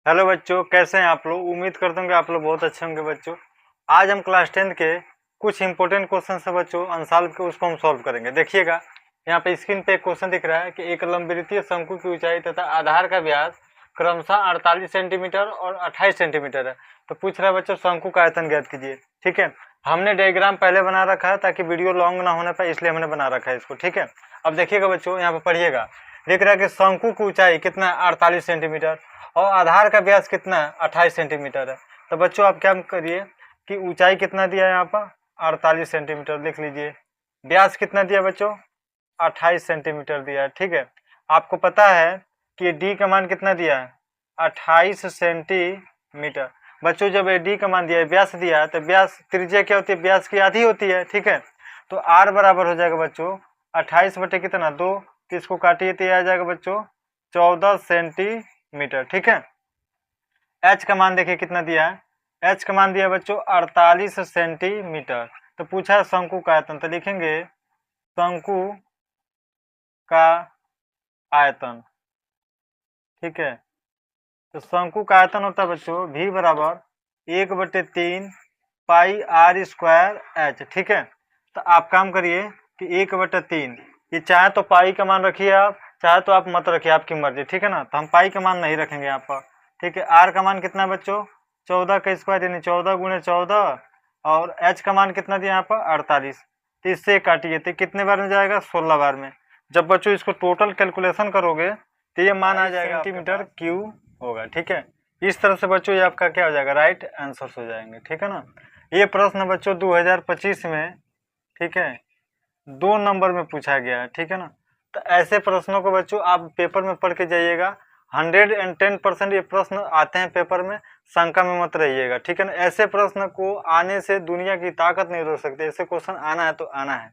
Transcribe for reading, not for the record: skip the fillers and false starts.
Hello बच्चों, कैसे हैं आप लोग। उम्मीद करता हूँ कि आप लोग बहुत अच्छे होंगे बच्चों। आज हम क्लास 10 के कुछ इंपॉर्टेंट क्वेश्चन है बच्चों, अनसॉल्व के, उसको हम सॉल्व करेंगे। देखिएगा, यहाँ पे स्क्रीन पे एक क्वेश्चन दिख रहा है कि एक लंबवृत्तीय शंकु की ऊंचाई तथा आधार का व्यास क्रमशः 48 सेंटीमीटर और 28 सेंटीमीटर है। तो पूछ रहा है बच्चों, शंकु का आयतन ज्ञात कीजिए। ठीक है, हमने डायग्राम पहले बना रखा है ताकि वीडियो लॉन्ग ना होने पाए, इसलिए हमने बना रखा है इसको। ठीक है, अब देखिएगा बच्चों, यहाँ पे पढ़िएगा। लिख रहा है कि शंकु की ऊंचाई कितना है, 48 सेंटीमीटर, और आधार का व्यास कितना है, 28 सेंटीमीटर है। तो बच्चों आप क्या करिए कि ऊंचाई कितना दिया है यहाँ पर, 48 सेंटीमीटर लिख लीजिए। व्यास कितना दिया बच्चों, 28 सेंटीमीटर दिया है। ठीक है, आपको पता है कि डी का मान कितना दिया है, 28 सेंटीमीटर। बच्चों जब ये डी का मान दिया है, व्यास दिया है, तो व्यास त्रिज्या क्या होती है, व्यास की आधी होती है। ठीक है, तो आर बराबर हो जाएगा बच्चों 28 बटे कितना, 2। तो इसको काटिए तो आ जाएगा बच्चों 14 सेंटीमीटर। ठीक है, एच का मान देखिए कितना दिया है, एच का मान दिया बच्चों 48 सेंटीमीटर। तो पूछा है शंकु का आयतन, तो लिखेंगे शंकु का आयतन। ठीक है, तो शंकु का आयतन होता है बच्चों v बराबर 1/3 पाई आर स्क्वायर एच। ठीक है, तो आप काम करिए कि 1/3, ये चाहे तो पाई का मान रखिए आप, चाहे तो आप मत रखिए, आपकी मर्जी। ठीक है ना, तो हम पाई का मान नहीं रखेंगे यहाँ पर। ठीक है, आर का मान कितना है बच्चों, 14 का स्क्वायर यानी 14 गुणे 14, और एच का मान कितना दिया यहाँ पर 48। तो इससे काटिए तो कितने बार में जाएगा, 16 बार में। जब बच्चों इसको टोटल कैलकुलेशन करोगे तो ये मान आ जाएगा सेंटीमीटर क्यू होगा। ठीक है, इस तरह से बच्चों ये आपका क्या हो जाएगा, राइट आंसर हो जाएंगे। ठीक है ना, ये प्रश्न बच्चों 2025 में, ठीक है, 2 नंबर में पूछा गया है। ठीक है ना, तो ऐसे प्रश्नों को बच्चों आप पेपर में पढ़ के जाइएगा। 110% ये प्रश्न आते हैं पेपर में, शंका में मत रहिएगा। ठीक है ना, ऐसे प्रश्न को आने से दुनिया की ताकत नहीं रोक सकती, ऐसे क्वेश्चन आना है तो आना है।